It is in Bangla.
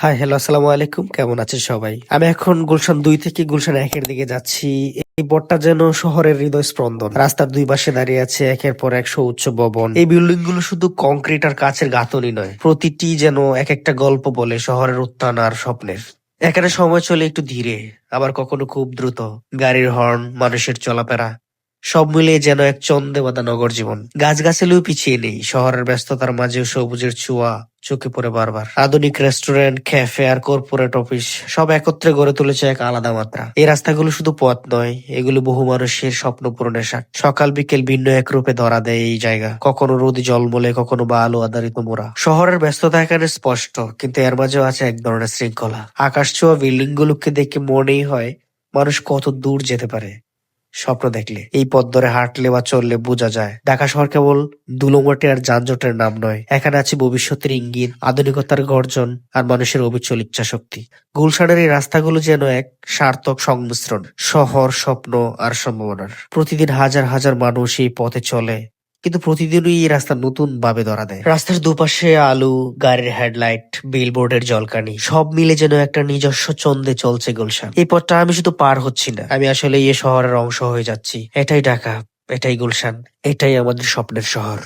হাই হ্যালো আসসালামু আলাইকুম, কেমন আছেন সবাই? আমি এখন গুলশান 2 থেকে গুলশান 1 এর দিকে যাচ্ছি। এই বোর্ডটা যেন শহরের হৃদয় স্পন্দন। রাস্তার দুই পাশে দাঁড়িয়ে আছে একের পর এক সুউচ্চ ভবন। এই বিল্ডিং গুলো শুধু কংক্রিট আর কাচের গাঁথনি নয়, প্রতিটি যেন এক একটা গল্প বলে শহরের উত্থান আর স্বপ্নের। এখানে সময় চলে একটু ধীরে, আবার কখনো খুব দ্রুত। গাড়ির হর্ন, মানুষের চলাফেরা, সব মিলিয়ে যেন এক ছন্দে বাঁধা নগর জীবন। গাছগাছালিও পিছিয়ে নেই, শহরের ব্যস্ততার মাঝেও সবুজের ছোঁয়া চোখে পড়ে বারবার। আধুনিক রেস্টুরেন্ট, ক্যাফে আর কর্পোরেট অফিস সব একত্রে গড়ে তুলেছে এক আলাদা মাত্রা। এই রাস্তাগুলো শুধু পথ নয়, এগুলো বহু মানুষের স্বপ্ন পূরণের সাথ। সকাল বিকেল ভিন্ন এক রূপে ধরা দেয় এই জায়গা, কখনো রোদে জলমলে, কখনো বা আলো আধারিত মোড়া। শহরের ব্যস্ততা এখানে স্পষ্ট, কিন্তু এর মাঝেও আছে এক ধরনের শৃঙ্খলা। আকাশ ছোঁয়া বিল্ডিং গুলোকে দেখে মনেই হয় মানুষ কত দূর যেতে পারে স্বপ্ন দেখলে। এই পথ ধরে হাঁটলে বা চললে বোঝা যায় ঢাকা শহর কেবল ধুলোমাটি আর যানজটের নাম নয়, এখানে আছে ভবিষ্যতের ইঙ্গিত, আধুনিকতার গর্জন আর মানুষের অবিচল ইচ্ছা শক্তি। গুলশানের এই রাস্তাগুলো যেন এক সার্থক সংমিশ্রণ, শহর, স্বপ্ন আর সম্ভাবনার। প্রতিদিন হাজার হাজার মানুষ এই পথে চলে, কিন্তু প্রতিদিনই এই রাস্তা নতুন ভাবে ধরা দেয়। রাস্তার দুপাশে আলু, গাড়ির হেডলাইট, বিলবোর্ডের জলকানি, সব মিলে যেন একটা নিজস্ব ছন্দে চলছে গুলশান। এই পথটা আমি শুধু পার হচ্ছি না, আমি আসলে এই শহরের অংশ হয়ে যাচ্ছি। এটাই ঢাকা, এটাই গুলশান, এটাই আমাদের স্বপ্নের শহর।